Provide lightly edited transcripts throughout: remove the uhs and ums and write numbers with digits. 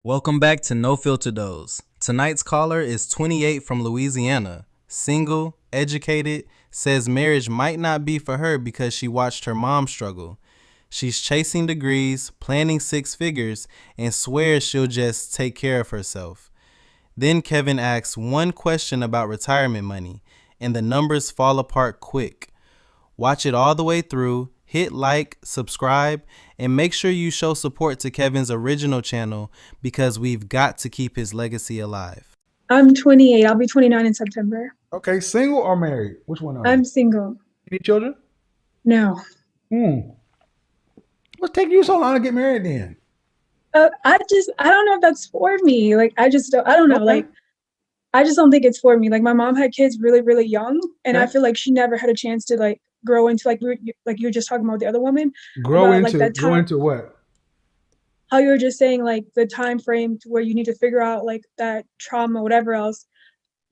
Welcome back to No Filter Dose. Tonight's caller is 28 from Louisiana, single, educated, says marriage might not be for her because she watched her mom struggle. She's chasing degrees, planning six figures, and swears she'll just take care of herself. Then Kevin asks one question about retirement money, and the numbers fall apart quick. Watch it all the way through, hit like, subscribe, and make sure you show support to Kevin's original channel because we've got to keep his legacy alive. I'm 28. I'll be 29 in September. Okay, single or married? Which one are you? I'm single. Any children? No. What's taking you so long to get married then? I don't know if that's for me. I don't know. Okay. I just don't think it's for me. Like, my mom had kids really, really young, and Okay. I feel like she never had a chance to grow into you were just talking about the other woman. Grow About, that time, into what? how you were just saying the time frame to where you need to figure out that trauma, whatever else,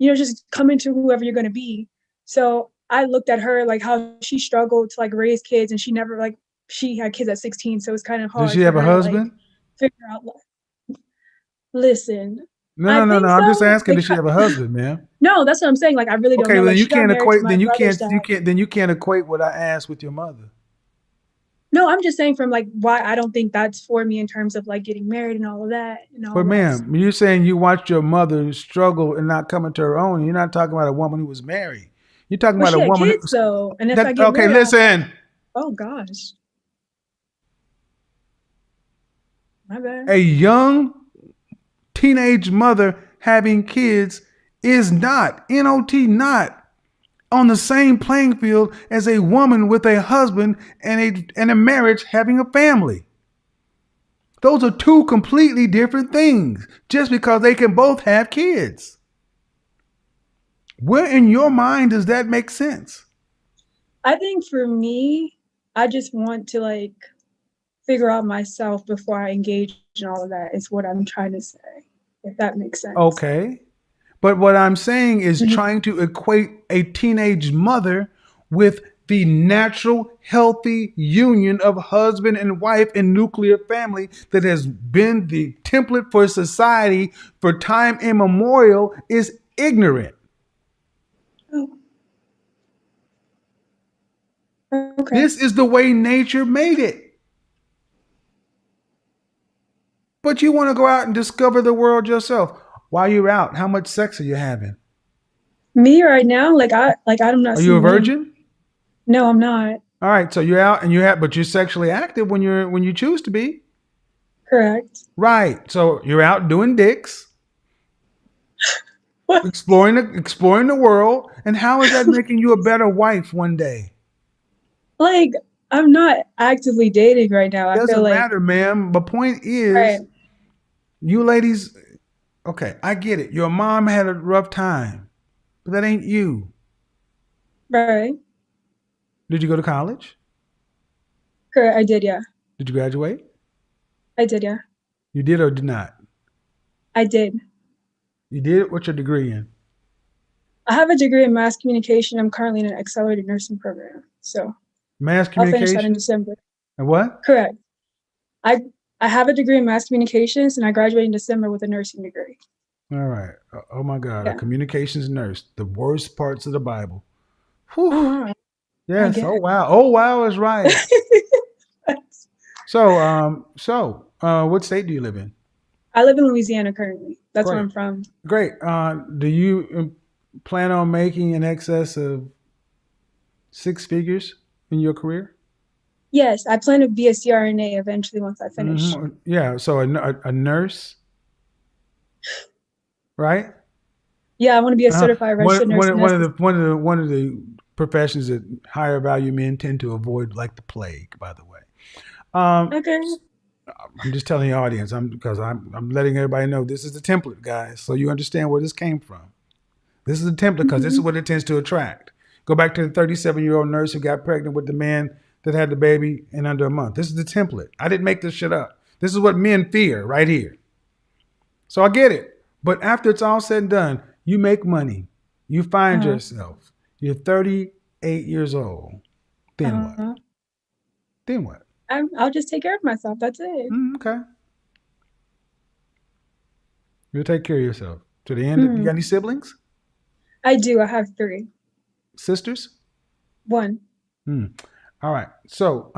just come into whoever you're gonna be. So I looked at her how she struggled to raise kids, and she had kids at 16, so it's kind of hard. Does she have for a her husband? figure out. Listen, No, I no, no, think no. I'm just so. asking, does she have a husband, man? No, that's what I'm saying. I really don't Okay, know. well, then you She got can't married to equate. my brother's dad. You can't equate what I asked with your mother. No, I'm just saying from why I don't think that's for me in terms of getting married and all of that and all But that. ma'am, you're saying you watched your mother struggle and not come into her own. You're not talking about a woman who was married. You're talking Well, about she a had woman kids though, and if I that. get Okay, married, listen. oh gosh, my bad. A young teenage mother having kids is not, not on the same playing field as a woman with a husband and a marriage having a family. Those are two completely different things just because they can both have kids. Where in your mind does that make sense? I think for me, I just want to figure out myself before I engage in all of that. Is what I'm trying to say, if that makes sense. Okay. But what I'm saying is Mhm. trying to equate a teenage mother with the natural, healthy union of husband and wife and nuclear family that has been the template for society for time immemorial is ignorant. Oh, okay. This is the way nature made it. But you want to go out and discover the world yourself. While you're out, how much sex are you having? Me right now, I'm not Are you a seeing men. virgin? No, I'm not. All right, so you're out and but you're sexually active when you choose to be. Correct. Right. So you're out doing dicks, What? exploring the world, and how is that making you a better wife one day? Like, I'm not actively dating right now. I feel Doesn't matter, ma'am. The point right, is, you ladies, okay, I get it. Your mom had a rough time, but that ain't you. right. Did you go to college? Correct. I did, yeah. Did you graduate? I did, yeah. You did or did not? I did. You did? What's your degree in? I have a degree in mass communication. I'm currently in an accelerated nursing program. So Mass I'll finish that in communication? December. And what? Correct. I I have a degree in mass communications and I graduated in December with a nursing degree. All right. Oh my God. A Yeah. communications nurse. The worst parts of the Bible. Whew. Oh wow. I Yes. get Oh wow. Oh wow is right. it. What state do you live in? I live in Louisiana currently. That's where Great. I'm from. Great. Do you plan on making in excess of six figures in your career? Yes, I plan to be a CRNA eventually once I finish. Yeah. So a nurse, right? Yeah, I want to be a Uh, certified registered nurse anesthetist. one of the professions that higher value men tend to avoid, like the plague. By the way, um, Okay. I'm just telling the audience. I'm letting everybody know this is the template, guys, so you understand where this came from. This is a template because this is what it tends to attract. Go back to the 37-year-old nurse who got pregnant with the man that had the baby in under a month. This is the template. I didn't make this shit up. This is what men fear right here. So I get it. But after it's all said and done, you make money. You find Uh-huh. yourself. You're 38 years old. Then what? Uh-huh. Then what? I'll just take care of myself. That's it. Okay. You'll take care of yourself to the end. You Hmm. got any siblings? I do. I have 3. Sisters? 1. Hmm. All right. So,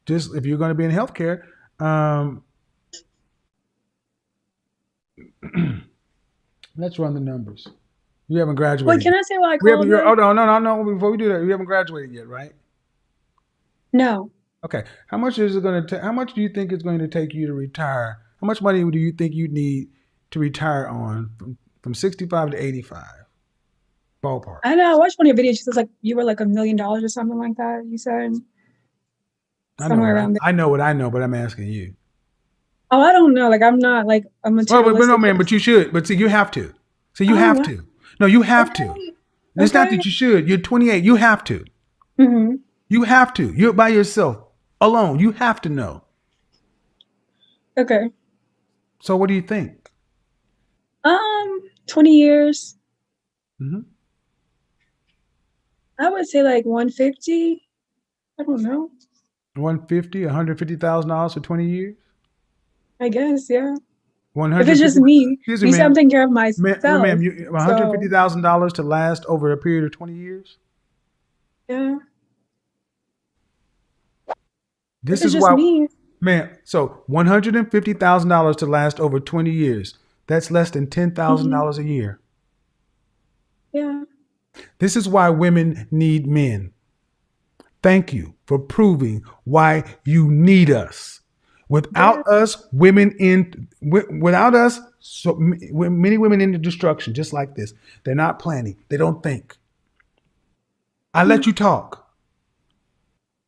just if you're going to be in healthcare, let's run the numbers. You haven't Wait, graduated can yet. I say why I We haven't. called though? Oh no. Before we do that, you haven't graduated yet, right? No. Okay. How much is it going to take? How much do you think it's going to take you to retire? How much money do you think you need to retire on from 65 to 85? Ballpark. I know. I watched one of your videos. It was like you were like $1 million or something like that. You said I know somewhere what around there. I know what I know, but I'm asking you. Oh, I don't know. Like I'm not like a Well, but no, materialistic man. But person. you should. But see, you have to. See, you Oh, have wow. to. No, you have to. Okay. And it's not Okay. that you should. You're 28. You have to. Mm-hmm. You have to. You're by yourself, alone. You have to know. Okay. So, what do you think? 20 years. Mm-hmm. I would say like 150. I don't know. 150, $150,000 for 20 years. I guess, yeah. If it's just 150. me, Excuse me, you said I'm ma'am. taking care of Ma'am, myself. you So $150,000 to last over a period of 20 years. yeah. If This it's is just why, me. ma'am. So $150,000 to last over 20 years. That's less than Hmm. $10,000 a year. Yeah. This is why women need men. Thank you for proving why you need us. Yeah. Without us, so many women into destruction, just like this. They're not planning. They don't think. I let you talk.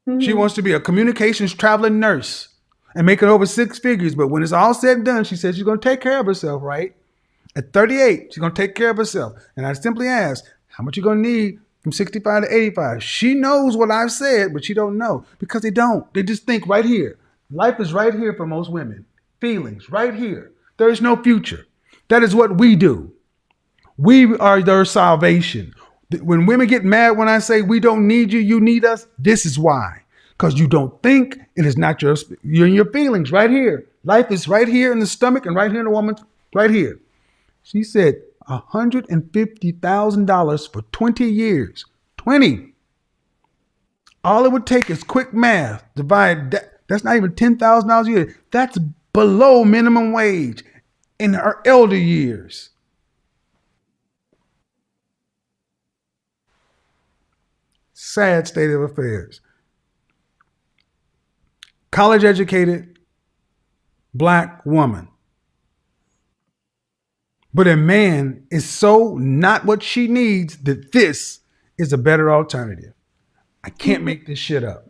She Mm-hmm. wants to be a communications traveling nurse and make it over 6 figures. But when it's all said and done, she says she's going to take care of herself, right? At 38, she's going to take care of herself. And I simply ask, how much you going to need from 65 to 85? She knows what I've said, but she don't know because they don't. They just think right here. Life is right here for most women. Feelings right here. There is no future. That is what we do. We are their salvation. When women get mad when I say we don't need you, you need us, this is why. Because you don't think it is not you're in your feelings right here. Life is right here in the stomach and right here in the woman, right here. She said $150,000 for 20 years. 20. All it would take is quick math. Divide that. That's not even $10,000 a year. That's below minimum wage in her elder years. Sad state of affairs. College educated black woman. But a man is so not what she needs that this is a better alternative. I can't make this shit up.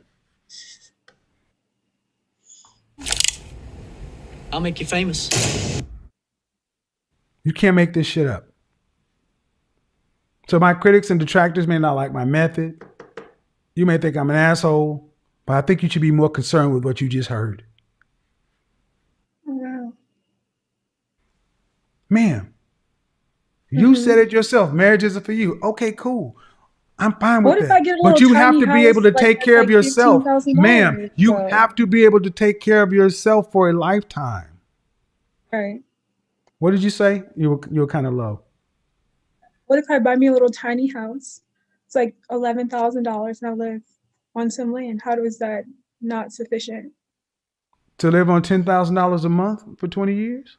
I'll make you famous. You can't make this shit up. So my critics and detractors may not like my method. You may think I'm an asshole, but I think you should be more concerned with what you just heard. Wow. Ma'am, you said it yourself. Marriage isn't for you. Okay, cool. I'm fine with What if I that. get a But little you have tiny to be able house to like take that's care of like yourself. Ma'am, $15,000? you So have to be able to take care of yourself for a lifetime. right. What did you say? You were kind of low. What if I buy me a little tiny house? It's like $11,000 and I live on some land. How is that not sufficient? To live on $10,000 a month for 20 years?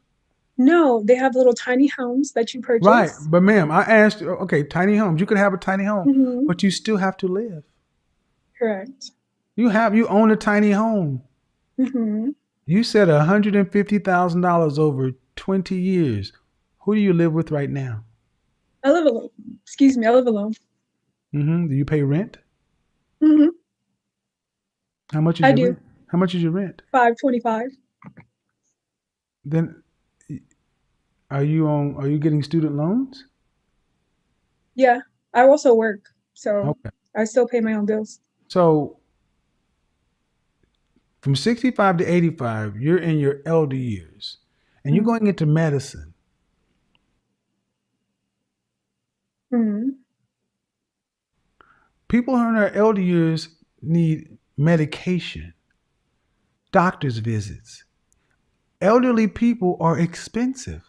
No, they have little tiny homes that you Right. purchase. But ma'am, I asked you, okay, tiny homes. You could have a tiny home, Mm-hmm. but you still have to live. Correct. You own a tiny home. Mm-hmm. You said $150,000 over 20 years. Who do you live with right now? I live alone. Excuse me, I live alone. Do you pay rent? Mm-hmm. How much is I your do. rent? How much is your rent? $525. Then are you getting student loans? Yeah. I also work, so Okay. I still pay my own bills. So from 65 to 85, you're in your elder years and you're going into medicine. Mm-hmm. People who are in their elder years need medication, doctor's visits. Elderly people are expensive.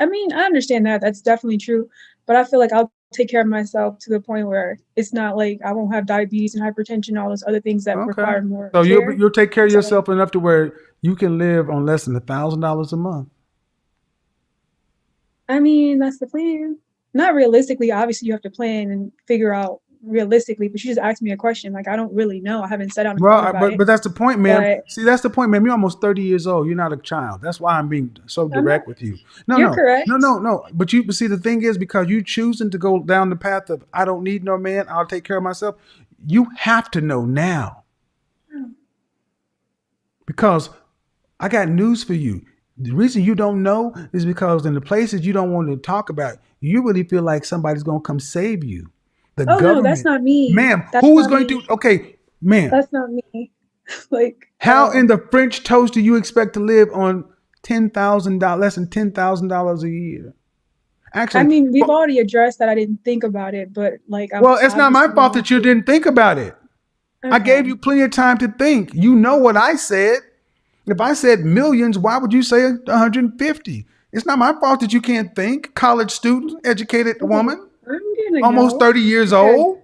I mean, I understand that. That's definitely true. But I feel like I'll take care of myself to the point where it's not like I won't have diabetes and hypertension, all those other things that Okay. require more So care. you'll take care of So, yourself enough to where you can live on less than $1,000 a month. I mean, that's the plan. Not realistically, obviously you have to plan and figure out realistically, but you just asked me a question. Like, I don't really know. I haven't sat down and Well, thought about but it. but that's the point, ma'am. But See, that's the point, ma'am. You're almost 30 years old. You're not a child. That's why I'm being so I'm not, direct with you. No, you're no, correct. no, no, no. But see, the thing is, because you choosing to go down the path of I don't need no man, I'll take care of myself. You have to know now, because I got news for you. The reason you don't know is because in the places you don't want to talk about, you really feel like somebody's going to come save you. The Oh no, that's government, not me. ma'am, That's who is not going me. to, okay, ma'am, That's not me. Like at how in all. the French toast do you expect to live on $10,000, less than $10,000 a year? I Actually, mean, we've already addressed that I didn't think about it, but like I'm well, it's not my obviously fault going that you to. didn't think about it. I gave Okay. you plenty of time to think. You know what I said. If I said millions, why would you say 150? It's not my fault that you can't think. College student, educated Okay. woman, I'm gonna almost go 30 years because old.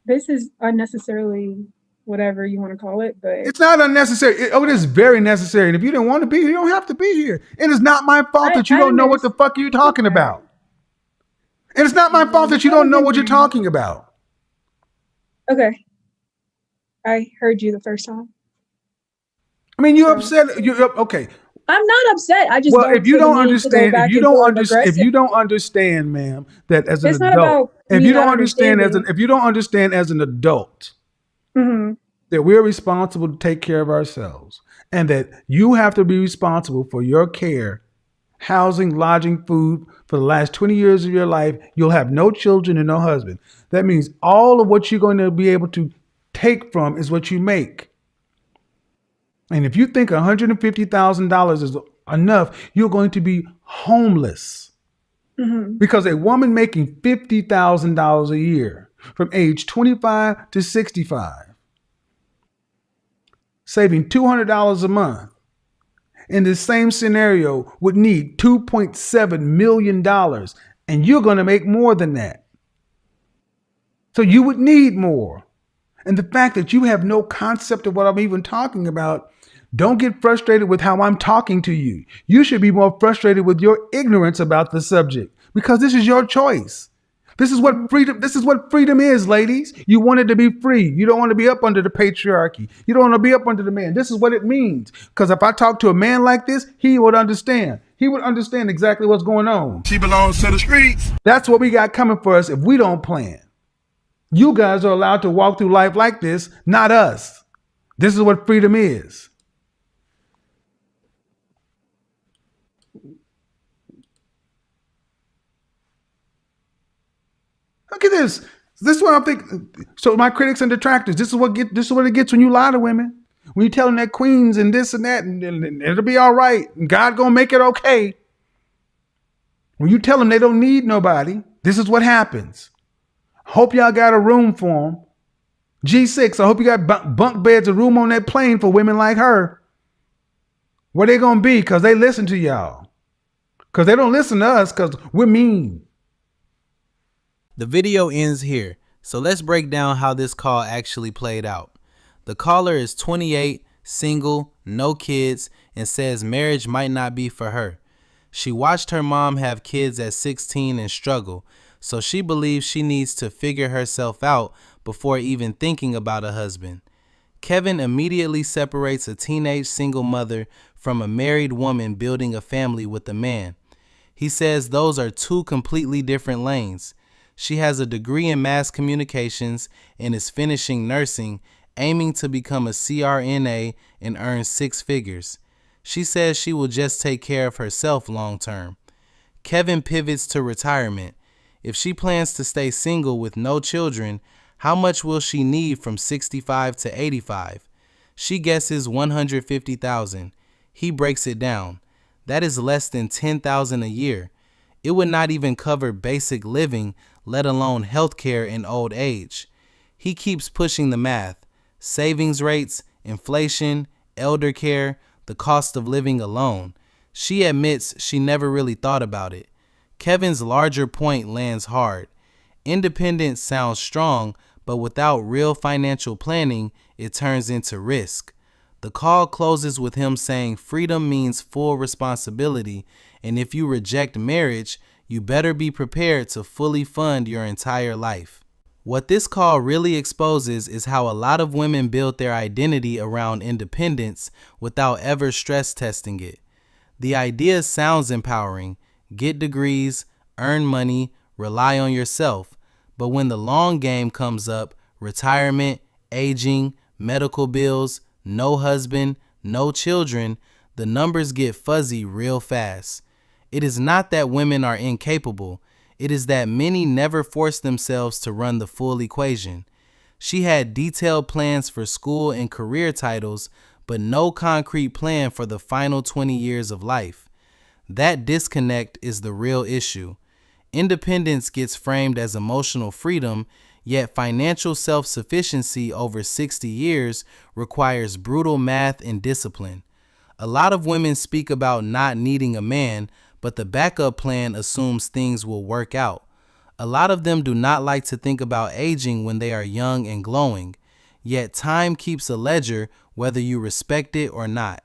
this is unnecessarily whatever you want to call it, but It's not unnecessary. It is very necessary. And if you don't want to be here, you don't have to be here. It is not my fault that you I don't know what the understand fuck you're talking that. about. And it's not my fault that you Have a don't know good what you're night. talking about. Okay. I heard you the first time. I mean, you're So upset. You're okay. I'm not upset. I just Well, don't feel the need to go back and forth if aggressive. you don't understand, ma'am, that as an It's not adult, about me not understanding. if you don't understand as an adult Hmm. that we're responsible to take care of ourselves, and that you have to be responsible for your care, housing, lodging, food for the last 20 years of your life, you'll have no children and no husband. That means all of what you're going to be able to take from is what you make. And if you think $150,000 is enough, you're going to be homeless. Hmm. Because a woman making $50,000 a year from age 25 to 65, saving $200 a month, in this same scenario would need $2.7 million. And you're going to make more than that. So you would need more. And the fact that you have no concept of what I'm even talking about, don't get frustrated with how I'm talking to you. You should be more frustrated with your ignorance about the subject, because this is your choice. This is what freedom is, ladies. You want it to be free. You don't want to be up under the patriarchy. You don't want to be up under the man. This is what it means. Because if I talk to a man like this, he would understand. He would understand exactly what's going on. She belongs to the streets. That's what we got coming for us if we don't plan. You guys are allowed to walk through life like this, not us. This is what freedom is. Look at this. This is what I think. So my critics and detractors, this is what it gets when you lie to women. When you tell them that queens and this and that, and it'll be all right. And God gonna make it okay. When you tell them they don't need nobody, this is what happens. Hope y'all got a room for them. G6, I hope you got bunk beds, a room on that plane for women like her. Where they gonna be? Because they listen to y'all. Because they don't listen to us because we're mean. The video ends here, so let's break down how this call actually played out. The caller is 28, single, no kids, and says marriage might not be for her. She watched her mom have kids at 16 and struggle, so she believes she needs to figure herself out before even thinking about a husband. Kevin immediately separates a teenage single mother from a married woman building a family with a man. He says those are two completely different lanes. She has a degree in mass communications and is finishing nursing, aiming to become a CRNA and earn 6 figures. She says she will just take care of herself long term. Kevin pivots to retirement. If she plans to stay single with no children, how much will she need from 65 to 85? She guesses $150,000. He breaks it down. That is less than $10,000 a year. It would not even cover basic living, let alone healthcare in old age. He keeps pushing the math. Savings rates, inflation, elder care, the cost of living alone. She admits she never really thought about it. Kevin's larger point lands hard. Independence sounds strong, but without real financial planning, it turns into risk. The call closes with him saying freedom means full responsibility, and if you reject marriage, you better be prepared to fully fund your entire life. What this call really exposes is how a lot of women build their identity around independence without ever stress testing it. The idea sounds empowering: get degrees, earn money, rely on yourself. But when the long game comes up, retirement, aging, medical bills, no husband, no children, the numbers get fuzzy real fast. It is not that women are incapable. It is that many never force themselves to run the full equation. She had detailed plans for school and career titles, but no concrete plan for the final 20 years of life. That disconnect is the real issue. Independence gets framed as emotional freedom, yet financial self-sufficiency over 60 years requires brutal math and discipline. A lot of women speak about not needing a man, but the backup plan assumes things will work out. A lot of them do not like to think about aging when they are young and glowing, yet time keeps a ledger whether you respect it or not.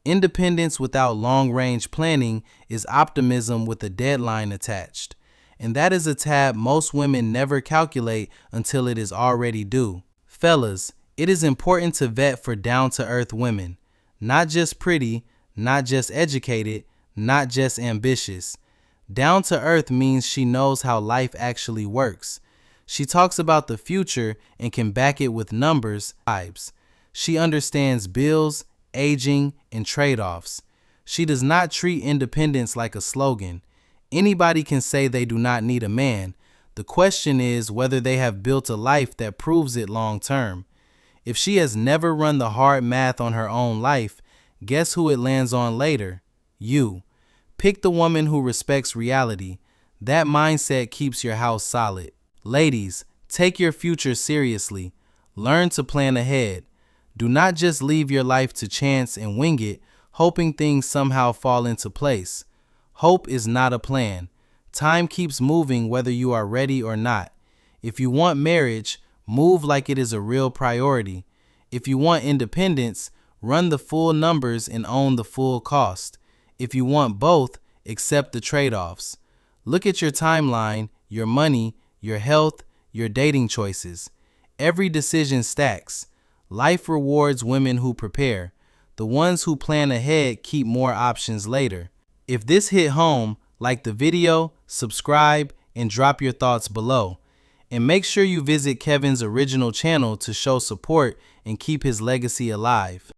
Independence without long-range planning is optimism with a deadline attached. And that is a tab most women never calculate until it is already due. Fellas, it is important to vet for down-to-earth women. Not just pretty, not just educated, not just ambitious. Down-to-earth means she knows how life actually works. She talks about the future and can back it with numbers, vibes. She understands bills, aging, and trade-offs. She does not treat independence like a slogan. Anybody can say they do not need a man. The question is whether they have built a life that proves it long term. If she has never run the hard math on her own life, guess who it lands on later? You. Pick the woman who respects reality. That mindset keeps your house solid. Ladies, take your future seriously. Learn to plan ahead. Do not just leave your life to chance and wing it, hoping things somehow fall into place. Hope is not a plan. Time keeps moving whether you are ready or not. If you want marriage, move like it is a real priority. If you want independence, run the full numbers and own the full cost. If you want both, accept the trade-offs. Look at your timeline, your money, your health, your dating choices. Every decision stacks. Life rewards women who prepare. The ones who plan ahead keep more options later. If this hit home, like the video, subscribe, and drop your thoughts below. And make sure you visit Kevin's original channel to show support and keep his legacy alive.